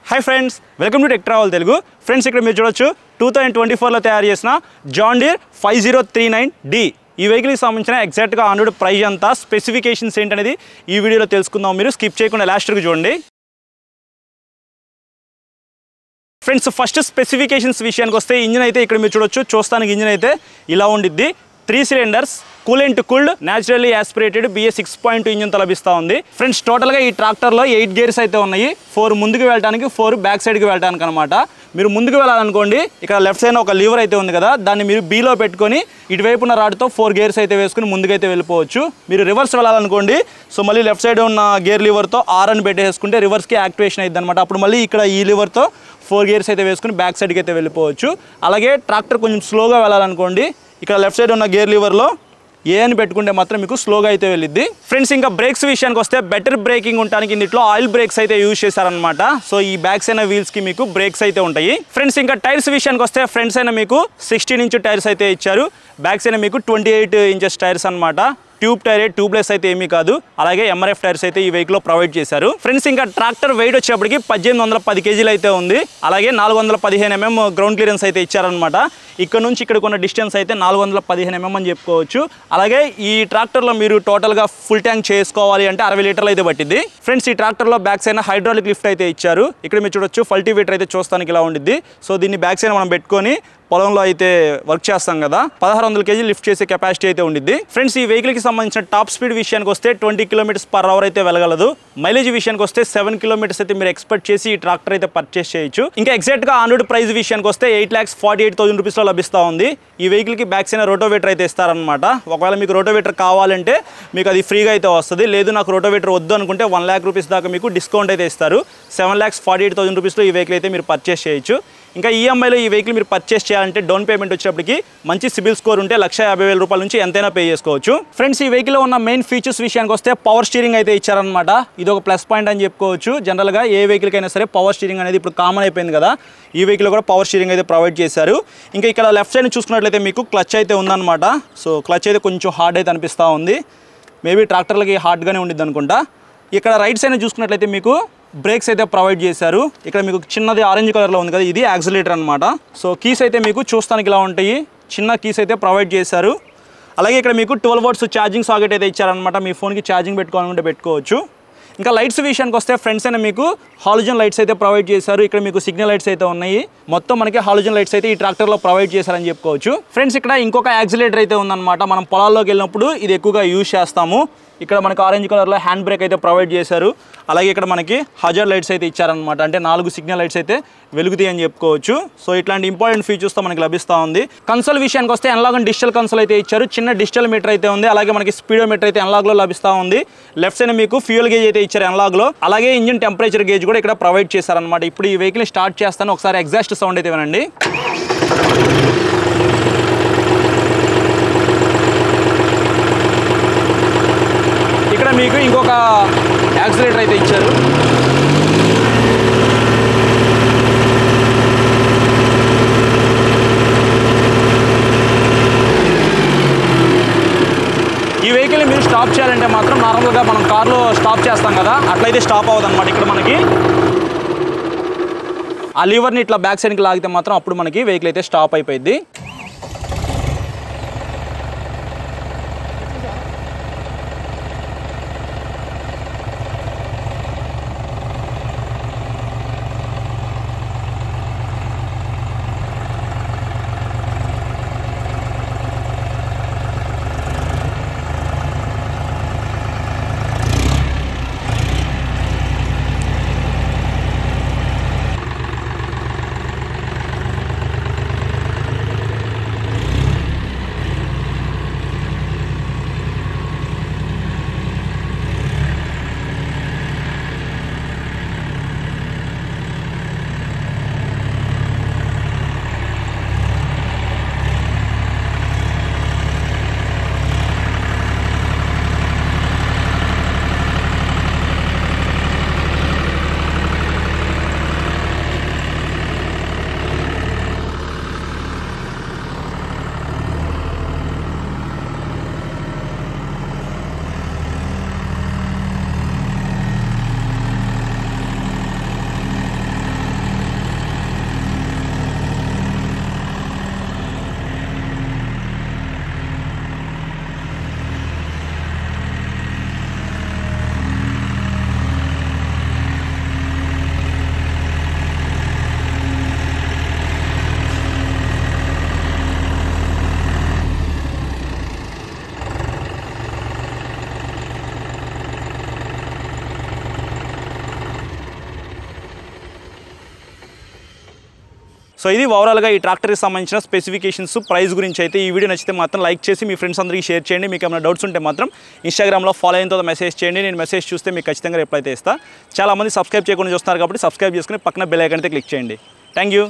Hi friends, welcome to tech travel Telugu. Friends, ఇక్కడ మీరు చూడొచ్చు 2024లో తయారు చేసిన జాన్ డీర్ 5039D. ఈ వెహికల్కి సంబంధించిన ఎగ్జాక్ట్గా ఆన్ రోడ్ ప్రైస్ అంతా, స్పెసిఫికేషన్స్ ఏంటనేది ఈ వీడియోలో తెలుసుకుందాం. మీరు స్కిప్ చేయకుండా లాస్ట్ వరకు చూడండి. ఫ్రెండ్స్, ఫస్ట్ స్పెసిఫికేషన్స్ విషయానికి వస్తే ఇంజిన్ అయితే ఇక్కడ మీరు చూడొచ్చు. చూస్తానికి ఇంజిన్ అయితే ఇలా ఉండిద్ది. 3 cylinders, coolant cooled, naturally aspirated BS 6.2 ఇంజిన్తో లభిస్తూ ఉంది. ఫ్రెండ్స్, టోటల్గా ఈ ట్రాక్టర్లో 8 గేర్స్ అయితే ఉన్నాయి. 4 ముందుకు వెళ్ళడానికి, 4 బ్యాక్ సైడ్కి వెళ్ళడానికి అనమాట. మీరు ముందుకు వెళ్ళాలనుకోండి, ఇక్కడ లెఫ్ట్ సైడ్ ఒక లీవర్ అయితే ఉంది కదా, దాన్ని మీరు బీలో పెట్టుకొని ఇటువైపు ఉన్న రాడ్తో 4 గేర్స్ అయితే వేసుకుని ముందుకైతే వెళ్ళిపోవచ్చు. మీరు రివర్స్ వెళ్ళాలనుకోండి, సో మళ్ళీ లెఫ్ట్ సైడ్ ఉన్న గేర్ లీవర్తో R అని పెట్టేసుకుంటే రివర్స్కి యాక్టివేషన్ అయింది అనమాట. అప్పుడు మళ్ళీ ఇక్కడ ఈ లీవర్తో 4 గేర్స్ అయితే వేసుకుని బ్యాక్ సైడ్కి అయితే వెళ్ళిపోవచ్చు. అలాగే ట్రాక్టర్ కొంచెం స్లోగా వెళ్ళాలనుకోండి, ఇక్కడ లెఫ్ట్ సైడ్ ఉన్న గేర్ లీవర్లో ఏ అని పెట్టుకుంటే మాత్రం మీకు స్లోగా అయితే వెళ్ళిద్ది. ఫ్రెండ్స్, ఇంకా బ్రేక్స్ విషయానికి వస్తే బెటర్ బ్రేకింగ్ ఉండడానికి ఇందులో ఆయిల్ బ్రేక్స్ అయితే యూజ్ చేశారనమాట. సో ఈ బ్యాక్స్ అయిన వీల్స్కి మీకు బ్రేక్స్ అయితే ఉంటాయి. ఫ్రెండ్స్, ఇంకా టైర్స్ విషయానికి వస్తే ఫ్రంట్స్ అయినా మీకు 16 ఇంచ్ టైర్స్ అయితే ఇచ్చారు. బ్యాక్స్ అయినా మీకు 28 ఇంచెస్ టైర్స్ అనమాట. ట్యూబ్ టైర్, ట్యూబ్లెస్ అయితే ఏమీ కాదు. అలాగే MRF టైర్స్ అయితే ఈ వెహికల్లో ప్రొవైడ్ చేశారు. ఫ్రెండ్స్, ఇంకా ట్రాక్టర్ వెయిట్ వచ్చేప్పటికి 1810 కేజీలు అయితే ఉంది. అలాగే 415 mm గ్రౌండ్ క్లియరెన్స్ అయితే ఇచ్చారనమాట. ఇక్కడ నుంచి ఇక్కడ కొన్న డిస్టెన్స్ అయితే 415 mm అని చెప్పుకోవచ్చు. అలాగే ఈ ట్రాక్టర్లో మీరు టోటల్గా ఫుల్ ట్యాంక్ చేసుకోవాలి అంటే 60 లీటర్లు అయితే పట్టింది. ఫ్రెండ్స్, ఈ ట్రాక్టర్లో బ్యాక్ సైడ్ హైడ్రాలిక్ లిఫ్ట్ అయితే ఇచ్చారు. ఇక్కడ మీరు చూడొచ్చు, కల్టివేటర్ అయితే చూస్తానికి ఇలా ఉండిద్ది. సో దీన్ని బ్యాక్ సైడ్ మనం పెట్టుకొని పొలంలో అయితే వర్క్ చేస్తాం కదా, 1600 కేజీ లిఫ్ట్ చేసే కెపాసిటీ అయితే ఉండిద్ది. ఫ్రెండ్స్, ఈ వెహికల్కి సంబంధించిన టాప్ స్పీడ్ విషయానికి వస్తే 20 km/h అయితే వెళ్ళగలదు. మైలేజ్ విషయానికి వస్తే 7 kilometers అయితే మీరు ఎక్స్పెక్ట్ చేసి ఈ ట్రాక్టర్ అయితే పర్చేస్ చేయొచ్చు. ఇంకా ఎగ్జాక్ట్గా ఆన్ రోడ్ ప్రైస్ విషయానికి వస్తే 8,48,000 రూపీస్లో లభిస్తూ ఉంది. ఈ వెహికల్కి బ్యాక్ సైడ్ రోటోవేటర్ అయితే ఇస్తారనమాట. ఒకవేళ మీకు రోటోవేటర్ కావాలంటే మీకు అది ఫ్రీగా అయితే వస్తుంది. లేదు నాకు రోటోవేటర్ వద్దు అనుకుంటే 1 lakh రూపీస్ దాకా మీకు డిస్కౌంట్ అయితే ఇస్తారు. 7,48,000 రూపీస్లో ఈ వెహికల్ అయితే మీరు పర్చేస్ చేయొచ్చు. ఇంకా ఈఎంఐలో ఈ వెహికల్ మీరు పర్చేస్ చేయాలంటే డౌన్ పేమెంట్ వచ్చేటప్పటికి మంచి సిబిల్ స్కోర్ ఉంటే 1,50,000 రూపాయల నుంచి ఎంతైనా పే చేసుకోవచ్చు. ఫ్రెండ్స్, ఈ వెహికల్లో ఉన్న మెయిన్ ఫీచర్స్ విషయానికి వస్తే పవర్ స్టీరింగ్ అయితే ఇచ్చారనమాట. ఇది ఒక ప్లస్ పాయింట్ అని చెప్పుకోవచ్చు. జనరల్గా ఏ వెహికల్కైనా సరే పవర్ స్టీరింగ్ అనేది ఇప్పుడు కామన్ అయిపోయింది కదా, ఈ వెహికల్ కూడా పవర్ స్టీరింగ్ అయితే ప్రొవైడ్ చేశారు. ఇంకా ఇక్కడ లెఫ్ట్ సైడ్ చూసుకున్నట్లయితే మీకు క్లచ్ అయితే ఉందన్నమాట. సో క్లచ్ అయితే కొంచెం హార్డ్ అయితే అనిపిస్తూ ఉంది. మేబీ ట్రాక్టర్లకి హార్డ్గానే ఉండిద్ది అనుకుంటా. ఇక్కడ రైట్ సైడ్ చూసుకున్నట్లయితే మీకు బ్రేక్స్ అయితే ప్రొవైడ్ చేశారు. ఇక్కడ మీకు చిన్నది ఆరెంజ్ కలర్లో ఉంది కదా, ఇది యాక్సిలేటర్ అనమాట. సో కీస్ అయితే మీకు చూస్తానికి ఇలా ఉంటాయి. చిన్న కీస్ అయితే ప్రొవైడ్ చేశారు. అలాగే ఇక్కడ మీకు 12 volts ఛార్జింగ్ సాకెట్ అయితే ఇచ్చారనమాట. మీ ఫోన్కి ఛార్జింగ్ పెట్టుకోవాలనుకుంటే పెట్టుకోవచ్చు. ఇంకా లైట్స్ విషయానికి వస్తే ఫ్రంట్స్ అయినా మీకు హాలోజన్ లైట్స్ అయితే ప్రొవైడ్ చేశారు. ఇక్కడ మీకు సిగ్నల్ లైట్స్ అయితే ఉన్నాయి. మొత్తం మనకి హాలోజన్ లైట్స్ అయితే ఈ ట్రాక్టర్లో ప్రొవైడ్ చేశారని చెప్పుకోవచ్చు. ఫ్రెండ్స్, ఇక్కడ ఇంకొక యాక్సిలేటర్ అయితే ఉందన్నమాట. మనం పొలాల్లోకి వెళ్ళినప్పుడు ఇది ఎక్కువగా యూజ్ చేస్తాము. ఇక్కడ మనకి ఆరెంజ్ కలర్లో హ్యాండ్ బ్రేక్ అయితే ప్రొవైడ్ చేశారు. అలాగే ఇక్కడ మనకి హజార్ లైట్స్ అయితే ఇచ్చారనమాట. అంటే 4 సిగ్నల్ లైట్స్ అయితే వెలుగుతాయి అని చెప్పుకోవచ్చు. సో ఇట్లాంటి ఇంపార్టెంట్ ఫీచర్స్తో మనకి లభిస్తూ ఉంది. కన్సోల్ విషయానికి వస్తే అనలాగ్ అండ్ డిజిటల్ కన్సోల్ అయితే ఇచ్చారు. చిన్న డిజిటల్ మీటర్ అయితే ఉంది. అలాగే మనకి స్పీడోమీటర్ అయితే అనలాగ్లో లభిస్తూ ఉంది. లెఫ్ట్ సైడ్ మీకు ఫ్యూయల్ గేజ్ అయితే ఇచ్చారు అనలాగ్లో. అలాగే ఇంజిన్ టెంపరేచర్ గేజ్ కూడా ఇక్కడ ప్రొవైడ్ చేశారనమాట. ఇప్పుడు ఈ వెహికల్ స్టార్ట్ చేస్తాను, ఒకసారి ఎగ్జాస్ట్ సౌండ్ అయితే వినండి. ఇక్కడ మీకు ఇంకొక యాక్సిలేటర్ అయితే ఇచ్చారు. ఈ వెహికల్ మీరు స్టాప్ చేయాలంటే మాత్రం నార్మల్గా మనం కార్లో స్టాప్ చేస్తాం కదా, అట్లయితే స్టాప్ అవ్వదు అనమాట. ఇక్కడ మనకి ఆ లీవర్ని ఇట్లా బ్యాక్ సైడ్కి లాగితే మాత్రం అప్పుడు మనకి వెహికల్ అయితే స్టాప్ అయిపోయింది. సో ఇది ఓవరాల్గా ఈ ట్రాక్టర్కి సంబంధించిన స్పెసిఫికేషన్స్, ప్రైస్ గురించి అయితే. ఈ వీడియో నచ్చితే మాత్రం లైక్ చేసి మీ ఫ్రెండ్స్ అందరికీ షేర్ చేయండి. మీకు ఏమైనా డౌట్స్ ఉంటే మాత్రం ఇన్స్టాగ్రామ్లో ఫాలో అయిన తర్వాత మెసేజ్ చేయండి. నేను మెసేజ్ చూస్తే మీకు ఖచ్చితంగా రిప్లై అయితే ఇస్తాను. చాలామంది సబ్స్క్రైబ్ చేయకుండా చూస్తున్నారు కాబట్టి సబ్స్క్రైబ్ చేసుకుని పక్కన బెల్ ఐకాన్ అయితే క్లిక్ చేయండి. Thank you.